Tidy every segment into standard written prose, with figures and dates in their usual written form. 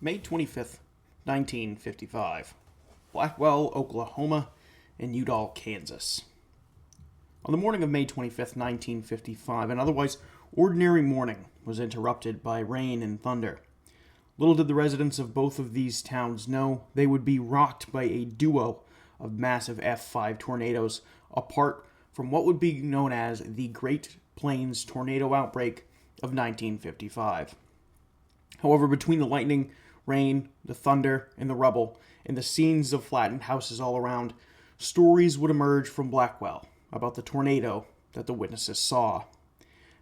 May 25th, 1955. Blackwell, Oklahoma, and Udall, Kansas. On the morning of May 25th, 1955, an otherwise ordinary morning was interrupted by rain and thunder. Little did the residents of both of these towns know they would be rocked by a duo of massive F5 tornadoes apart from what would be known as the Great Plains tornado outbreak of 1955. However, between the lightning, rain, the thunder, and the rubble, and the scenes of flattened houses all around, stories would emerge from Blackwell about the tornado that the witnesses saw.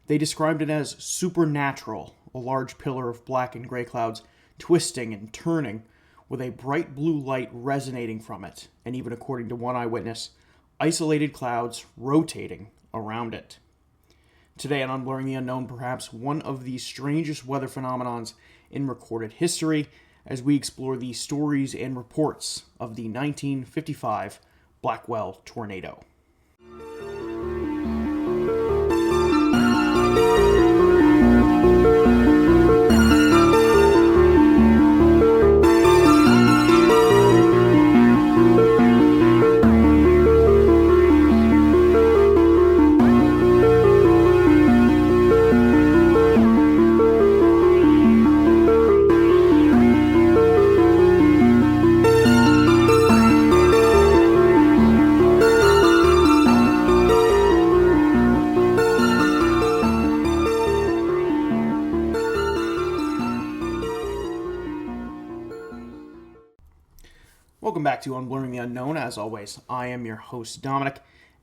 They described it as supernatural, a large pillar of black and gray clouds twisting and turning, with a bright blue light resonating from it, and even according to one eyewitness, isolated clouds rotating around it. Today on Unblurring the Unknown, perhaps one of the strangest weather phenomenons in recorded history, as we explore the stories and reports of the 1955 Blackwell Tornado. Welcome back to Unblurring the Unknown. As always, I am your host, Dominic.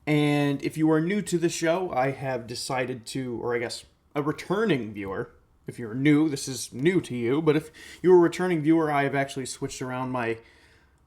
And if you are new to the show, I have decided to, or I guess a returning viewer, if you're new, this is new to you, but if you're a returning viewer, I have actually switched around my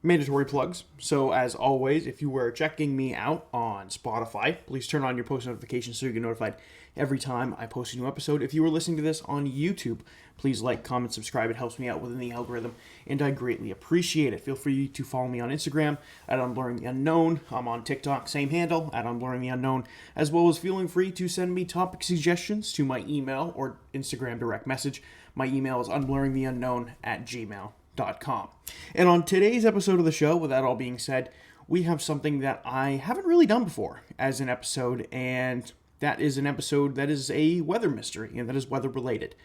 mandatory plugs. So as always, if you were checking me out on Spotify, please turn on your post notifications so you get notified every time I post a new episode. If you were listening to this on YouTube, please like, comment, subscribe. It helps me out within the algorithm, and I greatly appreciate it. Feel free to follow me on Instagram at Unblurring the Unknown. I'm on TikTok, same handle, at Unblurring the Unknown, as well as feeling free to send me topic suggestions to my email or Instagram direct message. My email is unblurringtheunknown@gmail.com. And on today's episode of the show, with that all being said, we have something that I haven't really done before as an episode, and that is an episode that is a weather mystery, and that is weather related.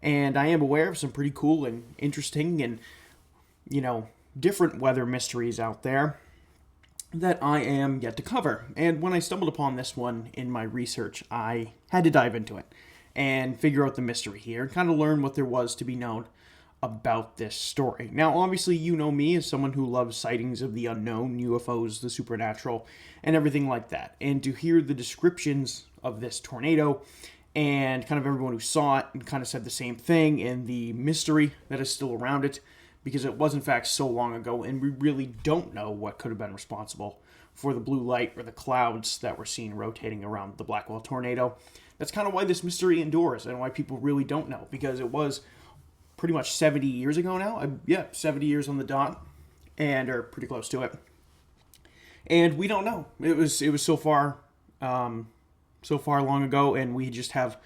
And I am aware of some pretty cool and interesting and, different weather mysteries out there that I am yet to cover. And when I stumbled upon this one in my research, I had to dive into it and figure out the mystery here and kind of learn what there was to be known about this story. Now, obviously, you know me as someone who loves sightings of the unknown, UFOs, the supernatural, and everything like that. And to hear the descriptions of this tornado and kind of everyone who saw it and kind of said the same thing, and the mystery that is still around it, because it was in fact so long ago, and we really don't know what could have been responsible for the blue light or the clouds that were seen rotating around the Blackwell tornado. That's kind of why this mystery endures, and why people really don't know, because it was pretty much 70 years ago now. 70 years on the dot, or pretty close to it. And we don't know. It was so far long ago, and we just have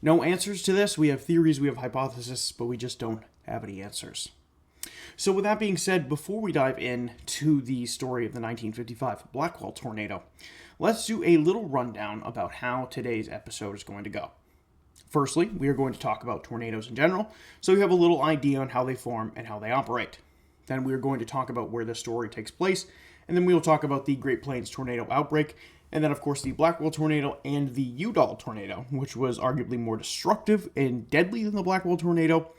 no answers to this. We have theories, we have hypotheses, but we just don't have any answers. So with that being said, before we dive into the story of the 1955 Blackwell tornado, let's do a little rundown about how today's episode is going to go. Firstly, we are going to talk about tornadoes in general, so you have a little idea on how they form and how they operate. Then we are going to talk about where the story takes place, and then we will talk about the Great Plains tornado outbreak, and then of course the Blackwell tornado and the Udall tornado, which was arguably more destructive and deadly than the Blackwell tornado,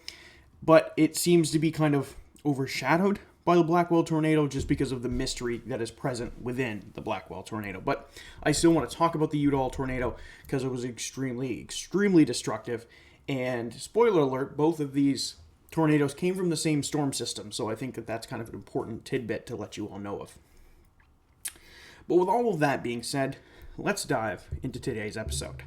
but it seems to be kind of overshadowed by the Blackwell tornado just because of the mystery that is present within the Blackwell tornado. But I still want to talk about the Udall tornado because it was extremely, extremely destructive. And spoiler alert, both of these tornadoes came from the same storm system, so I think that that's kind of an important tidbit to let you all know of. But with all of that being said, let's dive into today's episode.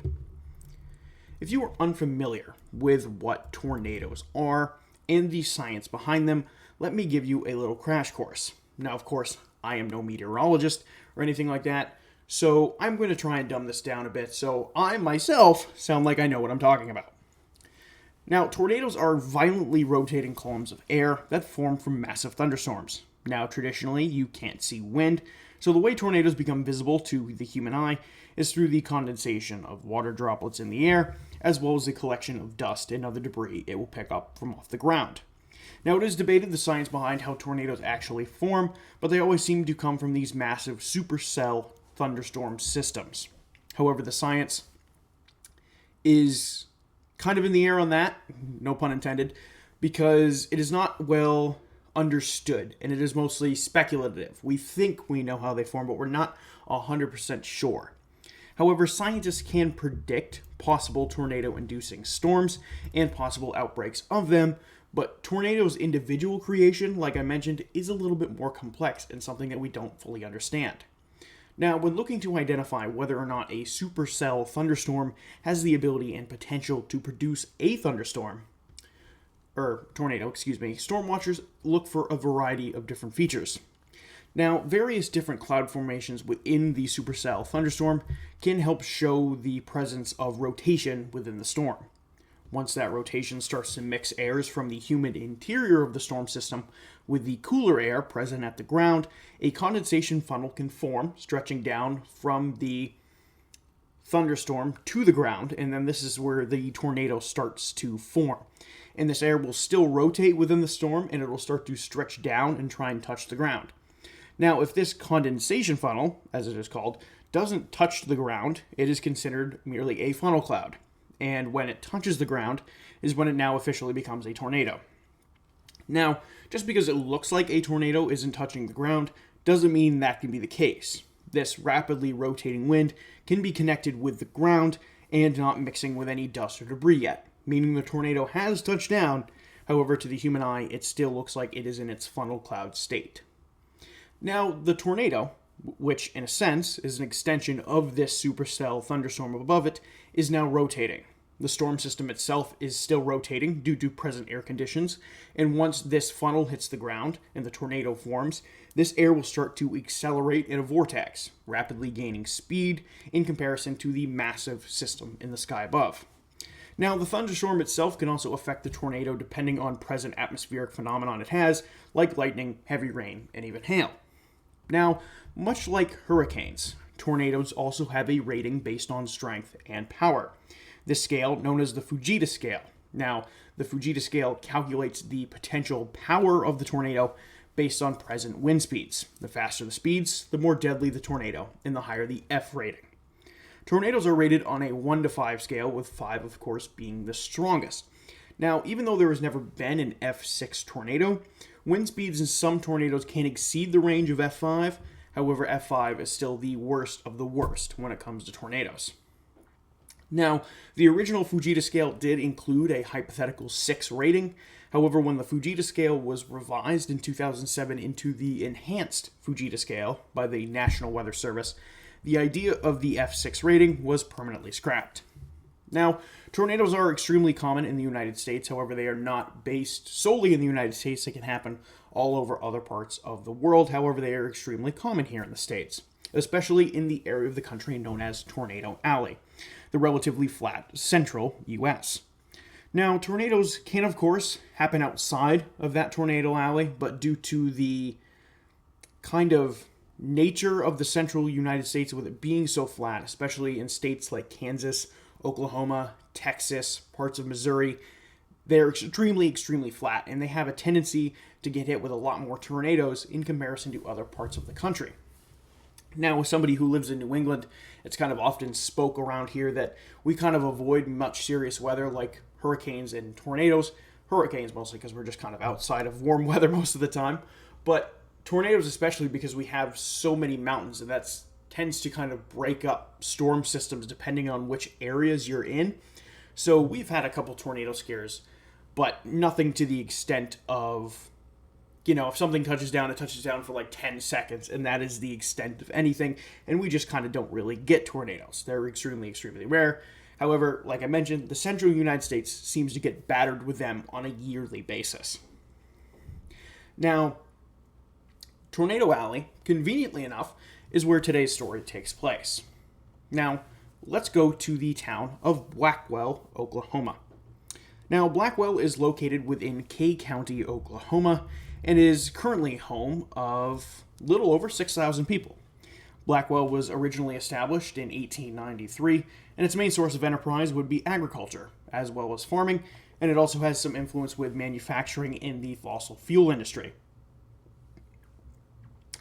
If you are unfamiliar with what tornadoes are and the science behind them, let me give you a little crash course. Now, of course, I am no meteorologist or anything like that, so I'm going to try and dumb this down a bit so I myself sound like I know what I'm talking about. Now, tornadoes are violently rotating columns of air that form from massive thunderstorms. Now, traditionally, you can't see wind, so the way tornadoes become visible to the human eye is through the condensation of water droplets in the air, as well as the collection of dust and other debris it will pick up from off the ground. Now, it is debated the science behind how tornadoes actually form, but they always seem to come from these massive supercell thunderstorm systems. However, the science is kind of in the air on that, no pun intended, because it is not well understood and it is mostly speculative. We think we know how they form, but we're not 100% sure. However, scientists can predict possible tornado-inducing storms and possible outbreaks of them, but tornadoes' individual creation, like I mentioned, is a little bit more complex and something that we don't fully understand. Now, when looking to identify whether or not a supercell thunderstorm has the ability and potential to produce a tornado, storm watchers look for a variety of different features. Now, various different cloud formations within the supercell thunderstorm can help show the presence of rotation within the storm. Once that rotation starts to mix airs from the humid interior of the storm system with the cooler air present at the ground, a condensation funnel can form, stretching down from the thunderstorm to the ground, and then this is where the tornado starts to form. And this air will still rotate within the storm, and it will start to stretch down and try and touch the ground. Now, if this condensation funnel, as it is called, doesn't touch the ground, it is considered merely a funnel cloud. And when it touches the ground is when it now officially becomes a tornado. Now, just because it looks like a tornado isn't touching the ground doesn't mean that can be the case. This rapidly rotating wind can be connected with the ground and not mixing with any dust or debris yet, meaning the tornado has touched down. However, to the human eye, it still looks like it is in its funnel cloud state. Now, the tornado, which in a sense is an extension of this supercell thunderstorm above it, is now rotating. The storm system itself is still rotating due to present air conditions, and once this funnel hits the ground and the tornado forms, this air will start to accelerate in a vortex, rapidly gaining speed in comparison to the massive system in the sky above. Now, the thunderstorm itself can also affect the tornado depending on present atmospheric phenomenon it has, like lightning, heavy rain, and even hail. Now, much like hurricanes, tornadoes also have a rating based on strength and power. This scale, known as the Fujita scale. Now, the Fujita scale calculates the potential power of the tornado based on present wind speeds. The faster the speeds, the more deadly the tornado, and the higher the F rating. Tornadoes are rated on a 1 to 5 scale, with 5, of course, being the strongest. Now, even though there has never been an F6 tornado, wind speeds in some tornadoes can exceed the range of F5. However, F5 is still the worst of the worst when it comes to tornadoes. Now, the original Fujita scale did include a hypothetical 6 rating. However, when the Fujita scale was revised in 2007 into the enhanced Fujita scale by the National Weather Service, the idea of the F6 rating was permanently scrapped. Now, tornadoes are extremely common in the United States. However, they are not based solely in the United States. They can happen all over other parts of the world. However, they are extremely common here in the States, especially in the area of the country known as Tornado Alley, the relatively flat central U.S. Now, tornadoes can, of course, happen outside of that tornado alley, but due to the kind of nature of the central United States, with it being so flat, especially in states like Kansas, Oklahoma, Texas, parts of Missouri, they're extremely, extremely flat, and they have a tendency to get hit with a lot more tornadoes in comparison to other parts of the country. Now, as somebody who lives in New England, it's kind of often spoke around here that we kind of avoid much serious weather like hurricanes and tornadoes. Hurricanes mostly because we're just kind of outside of warm weather most of the time, but tornadoes especially because we have so many mountains, and that tends to kind of break up storm systems depending on which areas you're in. So we've had a couple tornado scares, but nothing to the extent of, if something touches down, it touches down for like 10 seconds, and that is the extent of anything, and we just kind of don't really get tornadoes. They're extremely, extremely rare. However, like I mentioned, the central United States seems to get battered with them on a yearly basis. Now, Tornado Alley, conveniently enough, is where today's story takes place. Now, let's go to the town of Blackwell, Oklahoma. Now, Blackwell is located within Kay County, Oklahoma, and is currently home of little over 6,000 people. Blackwell was originally established in 1893, and its main source of enterprise would be agriculture, as well as farming, and it also has some influence with manufacturing in the fossil fuel industry.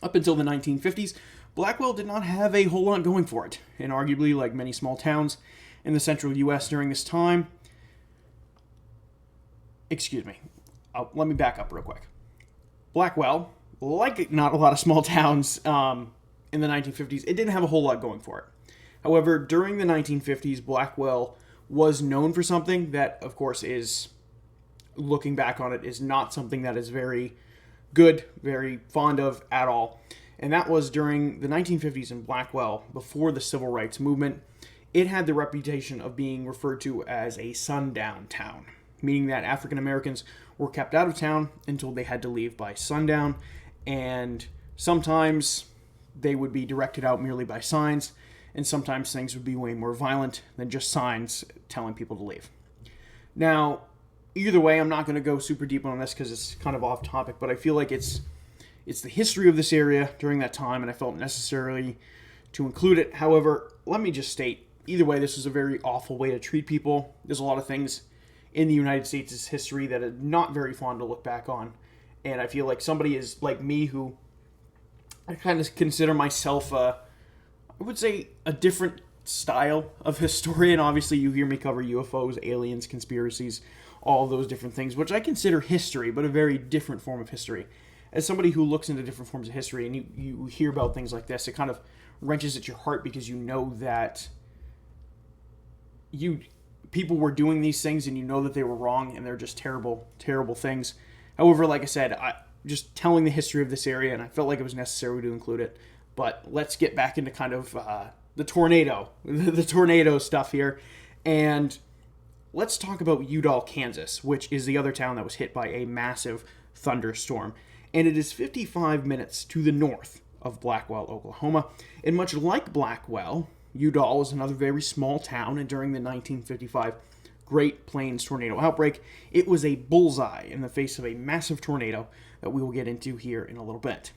Up until the 1950s, Blackwell did not have a whole lot going for it, and arguably, like many small towns in the central U.S. during this time, let me back up real quick. Blackwell, like not a lot of small towns in the 1950s, it didn't have a whole lot going for it. However, during the 1950s, Blackwell was known for something that, of course, is, looking back on it, is not something that is very good, very fond of at all. And that was during the 1950s in Blackwell, before the Civil Rights Movement. It had the reputation of being referred to as a sundown town, meaning that African Americans were kept out of town until they had to leave by sundown, and sometimes they would be directed out merely by signs, and sometimes things would be way more violent than just signs telling people to leave. Now, either way, I'm not going to go super deep on this because it's kind of off topic, but I feel like it's the history of this area during that time, and I felt necessary to include it. However, let me just state, either way, this was a very awful way to treat people. There's a lot of things in the United States' history that are not very fond to look back on, and I feel like somebody is like me, who I kind of consider myself I would say a different style of historian. Obviously, you hear me cover UFOs, aliens, conspiracies, all those different things, which I consider history, but a very different form of history. As somebody who looks into different forms of history, and you hear about things like this, it kind of wrenches at your heart, because you know that people were doing these things, and you know that they were wrong, and they're just terrible, terrible things. However, like I said, just telling the history of this area, and I felt like it was necessary to include it. But let's get back into kind of the tornado stuff here, and let's talk about Udall, Kansas, which is the other town that was hit by a massive thunderstorm. And it is 55 minutes to the north of Blackwell, Oklahoma. And much like Blackwell, Udall is another very small town, and during the 1955 Great Plains tornado outbreak, it was a bullseye in the face of a massive tornado that we will get into here in a little bit.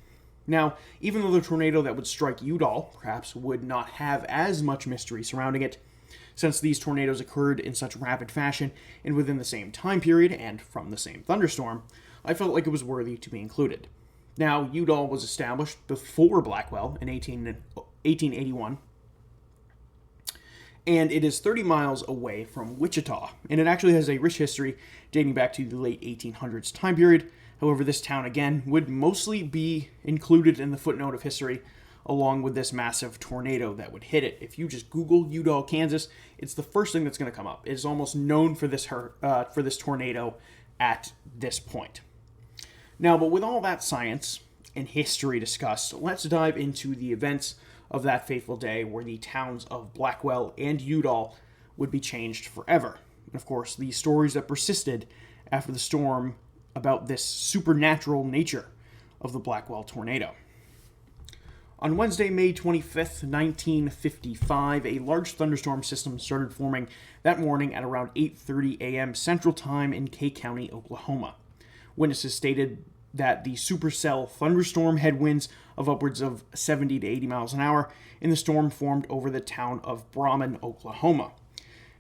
Now, even though the tornado that would strike Udall perhaps would not have as much mystery surrounding it, since these tornadoes occurred in such rapid fashion and within the same time period and from the same thunderstorm, I felt like it was worthy to be included. Now, Udall was established before Blackwell in 1881, and it is 30 miles away from Wichita, and it actually has a rich history dating back to the late 1800s time period. However, this town, again, would mostly be included in the footnote of history, along with this massive tornado that would hit it. If you just Google Udall, Kansas, it's the first thing that's going to come up. It is almost known for this tornado at this point. Now, but with all that science and history discussed, let's dive into the events of that fateful day where the towns of Blackwell and Udall would be changed forever. And of course, the stories that persisted after the storm about this supernatural nature of the Blackwell tornado. On Wednesday, May 25th, 1955, a large thunderstorm system started forming that morning at around 8:30 a.m. Central Time in Kay County, Oklahoma. Witnesses stated that the supercell thunderstorm had winds of upwards of 70 to 80 miles an hour, and the storm formed over the town of Brahman, Oklahoma.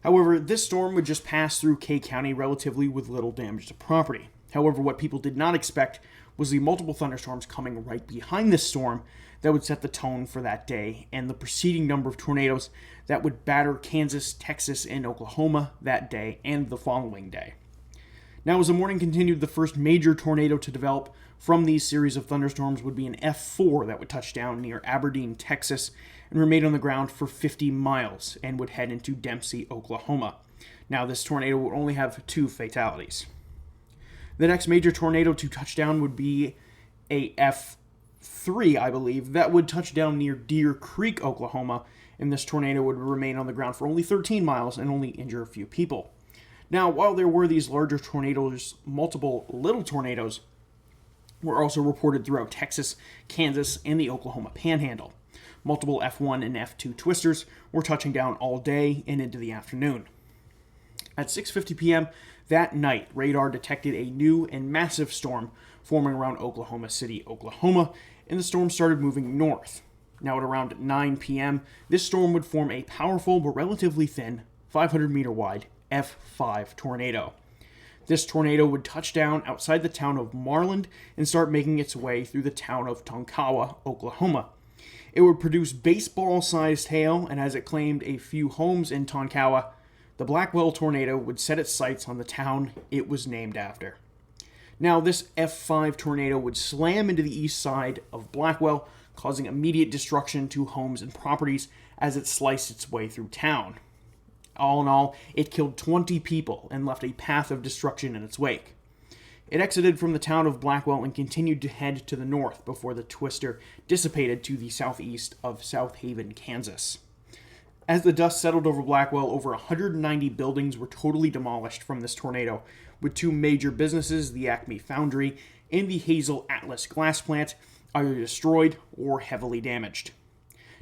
However, this storm would just pass through Kay County relatively with little damage to property. However, what people did not expect was the multiple thunderstorms coming right behind this storm that would set the tone for that day, and the preceding number of tornadoes that would batter Kansas, Texas, and Oklahoma that day and the following day. Now, as the morning continued, the first major tornado to develop from these series of thunderstorms would be an F4 that would touch down near Aberdeen, Texas, and remain on the ground for 50 miles and would head into Dempsey, Oklahoma. Now, this tornado would only have 2 fatalities. The next major tornado to touch down would be a F3, I believe, that would touch down near Deer Creek, Oklahoma, and this tornado would remain on the ground for only 13 miles and only injure a few people. Now, while there were these larger tornadoes, multiple little tornadoes were also reported throughout Texas, Kansas, and the Oklahoma Panhandle. Multiple F1 and F2 twisters were touching down all day and into the afternoon. At 6:50 p.m., That night, radar detected a new and massive storm forming around Oklahoma City, Oklahoma, and the storm started moving north. Now, at around 9 p.m., this storm would form a powerful but relatively thin, 500-meter wide F5 tornado. This tornado would touch down outside the town of Marland and start making its way through the town of Tonkawa, Oklahoma. It would produce baseball-sized hail, and as it claimed a few homes in Tonkawa, the Blackwell Tornado would set its sights on the town it was named after. Now, this F5 tornado would slam into the east side of Blackwell, causing immediate destruction to homes and properties as it sliced its way through town. All in all, it killed 20 people and left a path of destruction in its wake. It exited from the town of Blackwell and continued to head to the north before the twister dissipated to the southeast of South Haven, Kansas. As the dust settled over Blackwell, over 190 buildings were totally demolished from this tornado, with two major businesses, the Acme Foundry and the Hazel Atlas glass plant, either destroyed or heavily damaged.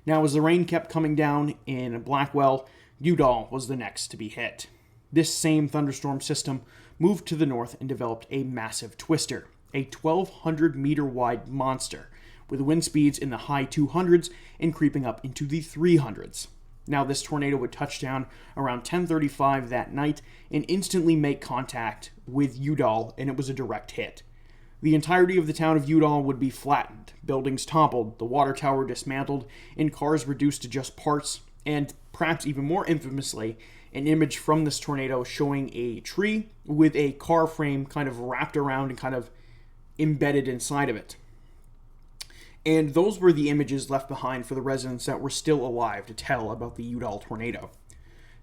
Now, as the rain kept coming down in Blackwell, Udall was the next to be hit. This same thunderstorm system moved to the north and developed a massive twister, a 1,200-meter wide monster, with wind speeds in the high 200s and creeping up into the 300s. Now, this tornado would touch down around 10:35 that night and instantly make contact with Udall, and it was a direct hit. The entirety of the town of Udall would be flattened, buildings toppled, the water tower dismantled, and cars reduced to just parts, and perhaps even more infamously, an image from this tornado showing a tree with a car frame kind of wrapped around and kind of embedded inside of it. And those were the images left behind for the residents that were still alive to tell about the Udall tornado.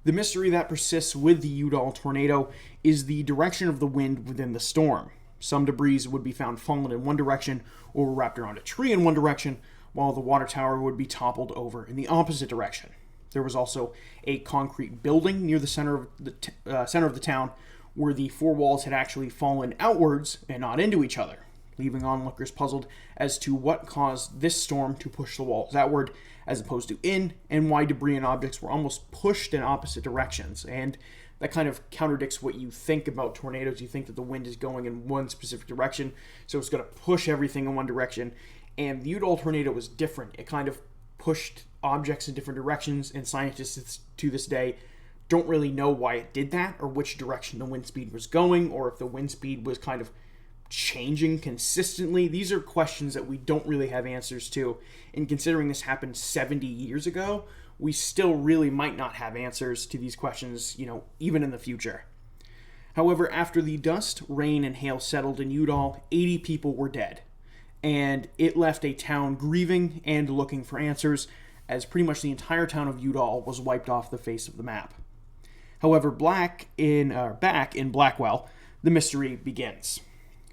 The mystery that persists with the Udall tornado is the direction of the wind within the storm. Some debris would be found fallen in one direction or wrapped around a tree in one direction, while the water tower would be toppled over in the opposite direction. There was also a concrete building near the center of the town where the four walls had actually fallen outwards and not into each other, leaving onlookers puzzled as to what caused this storm to push the walls outward as opposed to in, and why debris and objects were almost pushed in opposite directions. And that kind of contradicts what you think about tornadoes. You think that the wind is going in one specific direction, so it's going to push everything in one direction. And the Udall tornado was different. It kind of pushed objects in different directions, and scientists to this day don't really know why it did that, or which direction the wind speed was going, or if the wind speed was kind of changing consistently. These are questions that we don't really have answers to, and considering this happened 70 years ago, we still really might not have answers to these questions, even in the future. However, after the dust, rain, and hail settled in Udall, 80 people were dead, and it left a town grieving and looking for answers, as pretty much the entire town of Udall was wiped off the face of the map. However, back in Blackwell, the mystery begins.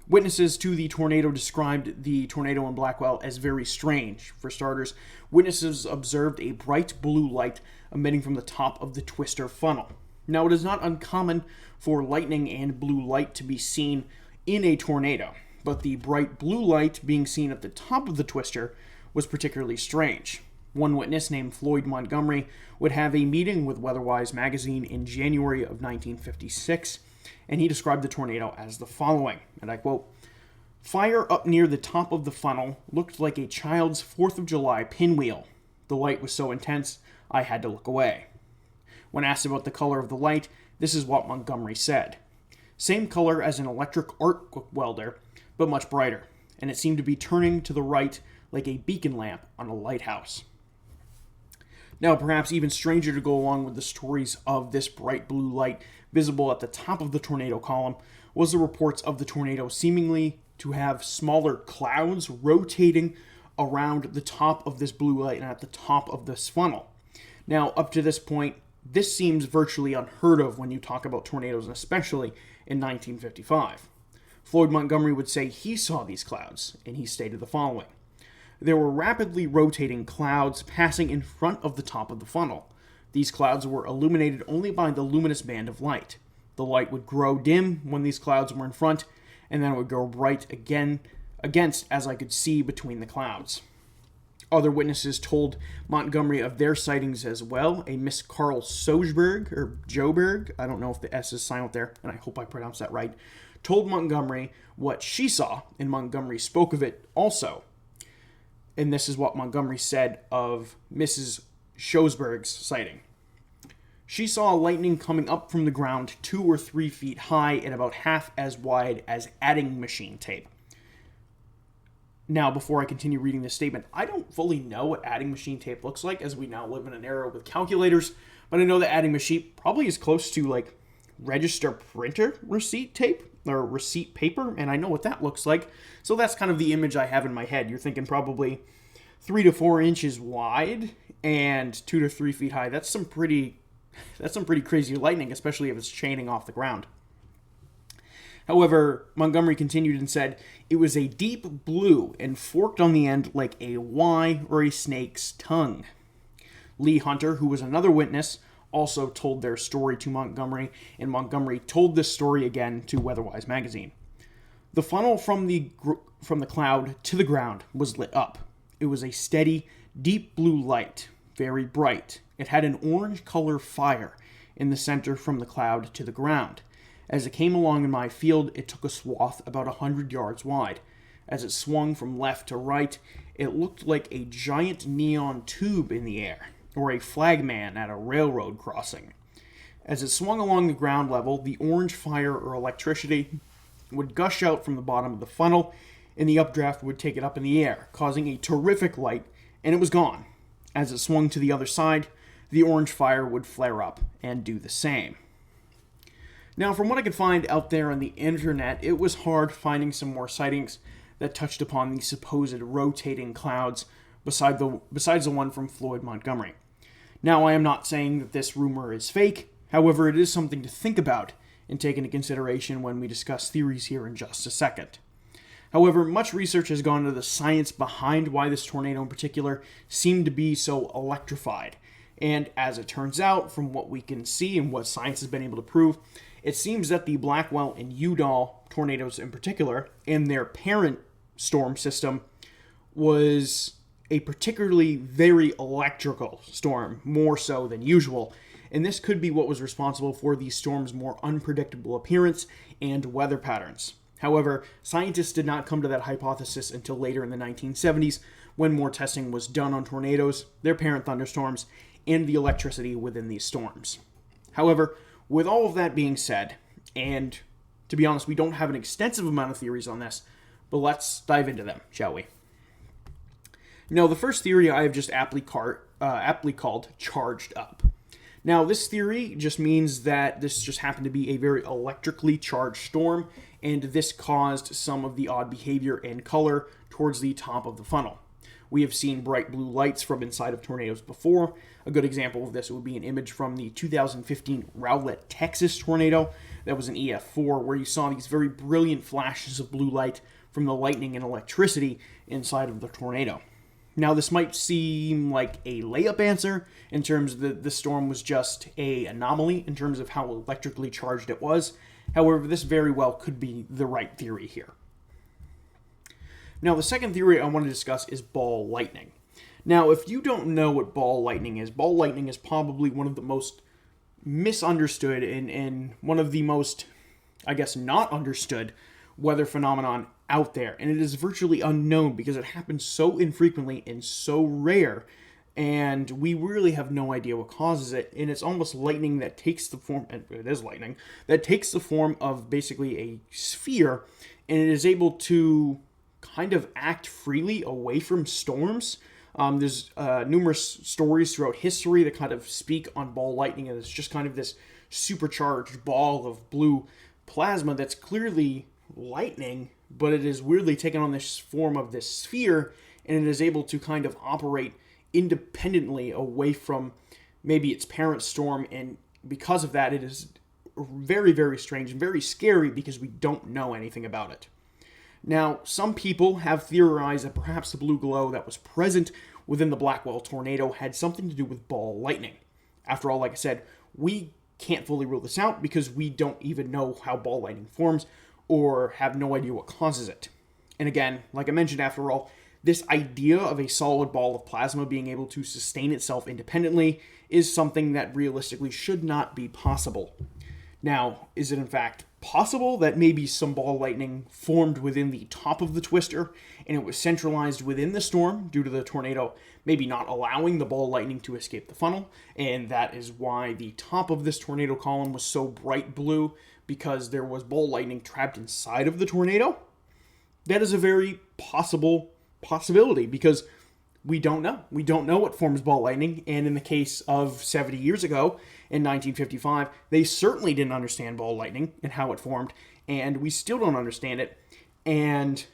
Witnesses to the tornado described the tornado in Blackwell as very strange. For starters, witnesses observed a bright blue light emitting from the top of the twister funnel. Now, it is not uncommon for lightning and blue light to be seen in a tornado, but the bright blue light being seen at the top of the twister was particularly strange. One witness, named Floyd Montgomery, would have a meeting with Weatherwise magazine in January of 1956, and he described the tornado as the following, and I quote, "Fire up near the top of the funnel looked like a child's 4th of July pinwheel. The light was so intense, I had to look away." When asked about the color of the light, this is what Montgomery said. "Same color as an electric arc welder, but much brighter, and it seemed to be turning to the right like a beacon lamp on a lighthouse." Now, perhaps even stranger to go along with the stories of this bright blue light visible at the top of the tornado column was the reports of the tornado seemingly to have smaller clouds rotating around the top of this blue light and at the top of this funnel. Now, up to this point, this seems virtually unheard of when you talk about tornadoes, and especially in 1955. Floyd Montgomery would say he saw these clouds, and he stated the following: "There were rapidly rotating clouds passing in front of the top of the funnel. These clouds were illuminated only by the luminous band of light. The light would grow dim when these clouds were in front, and then it would grow bright again against as I could see between the clouds." Other witnesses told Montgomery of their sightings as well. A Miss Carl Sojberg, or Joberg, I don't know if the S is silent there, and I hope I pronounced that right, told Montgomery what she saw, and Montgomery spoke of it also. And this is what Montgomery said of Mrs. Sojberg's sighting. She saw lightning coming up from the ground 2 or 3 feet high and about half as wide as adding machine tape. Now, before I continue reading this statement, I don't fully know what adding machine tape looks like, as we now live in an era with calculators, but I know that adding machine probably is close to like register printer receipt tape or receipt paper, and I know what that looks like. So that's kind of the image I have in my head. You're thinking probably 3 to 4 inches wide and 2 to 3 feet high. That's some pretty crazy lightning, especially if it's chaining off the ground. However, Montgomery continued and said, it was a deep blue and forked on the end like a Y or a snake's tongue. Lee Hunter, who was another witness, also told their story to Montgomery, and Montgomery told this story again to Weatherwise magazine. The funnel from the cloud to the ground was lit up. It was a steady, deep blue light, very bright. It had an orange color fire in the center from the cloud to the ground. As it came along in my field, it took a swath about 100 yards wide. As it swung from left to right, it looked like a giant neon tube in the air, or a flagman at a railroad crossing. As it swung along the ground level, the orange fire or electricity would gush out from the bottom of the funnel, and the updraft would take it up in the air, causing a terrific light, and it was gone. As it swung to the other side, the orange fire would flare up and do the same. Now, from what I could find out there on the internet, it was hard finding some more sightings that touched upon the supposed rotating clouds besides the one from Floyd Montgomery. Now, I am not saying that this rumor is fake. However, it is something to think about and take into consideration when we discuss theories here in just a second. However, much research has gone into the science behind why this tornado in particular seemed to be so electrified. And as it turns out, from what we can see and what science has been able to prove, it seems that the Blackwell and Udall tornadoes in particular, and their parent storm system, was a particularly very electrical storm, more so than usual. And this could be what was responsible for the storm's more unpredictable appearance and weather patterns. However, scientists did not come to that hypothesis until later in the 1970s, when more testing was done on tornadoes, their parent thunderstorms, and the electricity within these storms. However, with all of that being said, and to be honest, we don't have an extensive amount of theories on this, but let's dive into them, shall we? Now, the first theory I have just aptly called charged up. Now, this theory just means that this just happened to be a very electrically charged storm, and this caused some of the odd behavior and color towards the top of the funnel. We have seen bright blue lights from inside of tornadoes before. A good example of this would be an image from the 2015 Rowlett, Texas tornado. That was an EF4, where you saw these very brilliant flashes of blue light from the lightning and electricity inside of the tornado. Now, this might seem like a layup answer in terms of the storm was just an anomaly in terms of how electrically charged it was. However, this very well could be the right theory here. Now, the second theory I want to discuss is ball lightning. Now, if you don't know what ball lightning is probably one of the most misunderstood and one of the most, I guess, not understood weather phenomenon out there. And it is virtually unknown because it happens so infrequently and so rare, and we really have no idea what causes it. And it's almost lightning that takes the form, and it is lightning, that takes the form of basically a sphere, and it is able to kind of act freely away from storms. There's numerous stories throughout history that kind of speak on ball lightning, and it's just kind of this supercharged ball of blue plasma that's clearly lightning, but it is weirdly taken on this form of this sphere, and it is able to kind of operate independently away from maybe its parent storm, and because of that, it is very, very strange and very scary because we don't know anything about it. Now, some people have theorized that perhaps the blue glow that was present within the Blackwell tornado had something to do with ball lightning. After all, like I said, we can't fully rule this out because we don't even know how ball lightning forms or have no idea what causes it. And again, like I mentioned, after all, This idea of a solid ball of plasma being able to sustain itself independently is something that realistically should not be possible. Now, is it in fact possible that maybe some ball lightning formed within the top of the twister and it was centralized within the storm due to the tornado maybe not allowing the ball lightning to escape the funnel, and that is why the top of this tornado column was so bright blue, because there was ball lightning trapped inside of the tornado? That is a very possibility, because we don't know. We don't know what forms ball lightning, and in the case of 70 years ago, in 1955, they certainly didn't understand ball lightning and how it formed, and we still don't understand it, and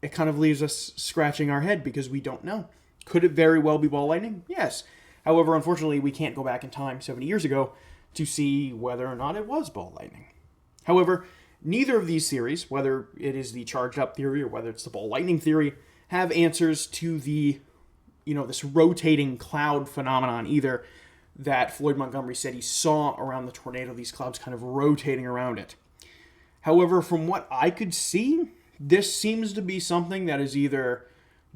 it kind of leaves us scratching our head because we don't know. Could it very well be ball lightning? Yes. However, unfortunately, we can't go back in time 70 years ago to see whether or not it was ball lightning. However, neither of these theories, whether it is the charged up theory or whether it's the ball lightning theory, have answers to the, this rotating cloud phenomenon either, that Floyd Montgomery said he saw around the tornado, these clouds kind of rotating around it. However, from what I could see, this seems to be something that is either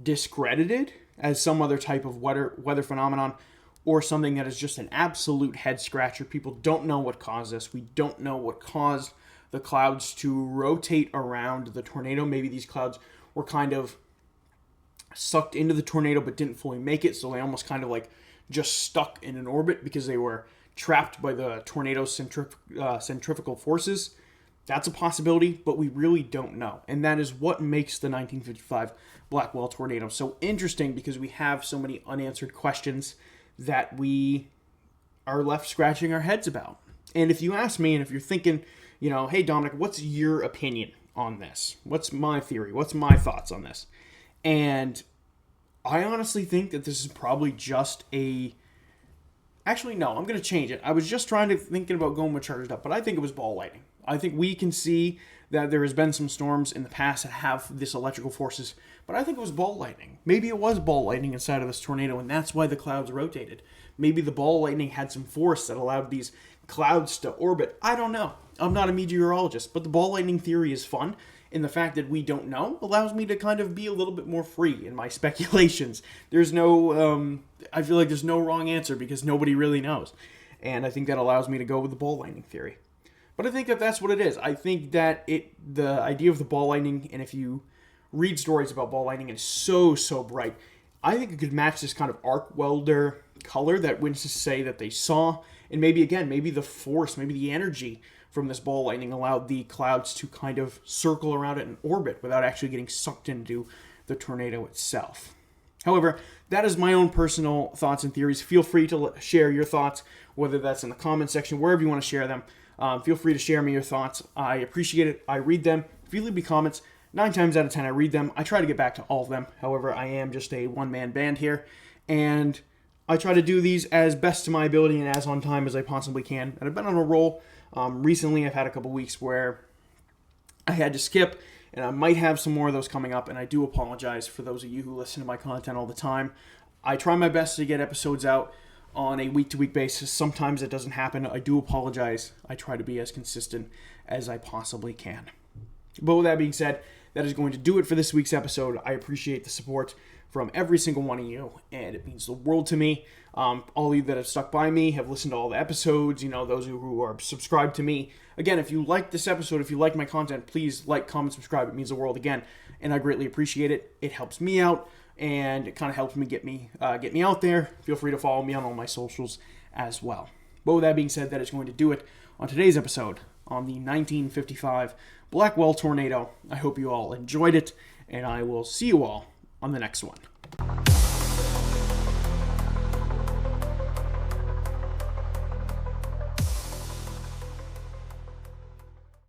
discredited as some other type of weather phenomenon, or something that is just an absolute head scratcher. People don't know what caused this. We don't know what caused the clouds to rotate around the tornado. Maybe these clouds were kind of sucked into the tornado but didn't fully make it, so they almost kind of like just stuck in an orbit because they were trapped by the tornado's centrifugal forces. That's a possibility, but we really don't know. And that is what makes the 1955 Blackwell tornado so interesting, because we have so many unanswered questions that we are left scratching our heads about. And if you ask me, and if you're thinking, hey, Dominic, what's your opinion on this? What's my theory? What's my thoughts on this? And I honestly think that this is probably just Actually, no, I'm going to change it. I was just thinking about going with charged up, but I think it was ball lightning. I think we can see that there has been some storms in the past that have this electrical forces, but I think it was ball lightning. Maybe it was ball lightning inside of this tornado, and that's why the clouds rotated. Maybe the ball lightning had some force that allowed these clouds to orbit. I don't know. I'm not a meteorologist, but the ball lightning theory is fun, and the fact that we don't know allows me to kind of be a little bit more free in my speculations. There's no, I feel like there's no wrong answer because nobody really knows, and I think that allows me to go with the ball lightning theory. But I think that that's what it is. I think that the idea of the ball lightning, and if you read stories about ball lightning, it's so bright. I think it could match this kind of arc welder color that witnesses say that they saw. And maybe the force, maybe the energy from this ball lightning allowed the clouds to kind of circle around it in orbit without actually getting sucked into the tornado itself. However, that is my own personal thoughts and theories. Feel free to share your thoughts, whether that's in the comment section, wherever you want to share them. Feel free to share me your thoughts. I appreciate it. I read them. If you leave me comments, 9 times out of 10 I read them. I try to get back to all of them. However, I am just a one-man band here, and I try to do these as best to my ability and as on time as I possibly can. And I've been on a roll. Recently, I've had a couple weeks where I had to skip, and I might have some more of those coming up, and I do apologize for those of you who listen to my content all the time. I try my best to get episodes out on a week-to-week basis. Sometimes it doesn't happen. I do apologize. I try to be as consistent as I possibly can. But with that being said, that is going to do it for this week's episode. I appreciate the support from every single one of you, and it means the world to me. All of you that have stuck by me, have listened to all the episodes, those who are subscribed to me. Again, if you like this episode, if you like my content, please like, comment, subscribe. It means the world again, and I greatly appreciate it. It helps me out, and it kind of helps me get me out there. Feel free to follow me on all my socials as well. But with that being said, that is going to do it on today's episode on the 1955 Blackwell Tornado. I hope you all enjoyed it, and I will see you all on the next one.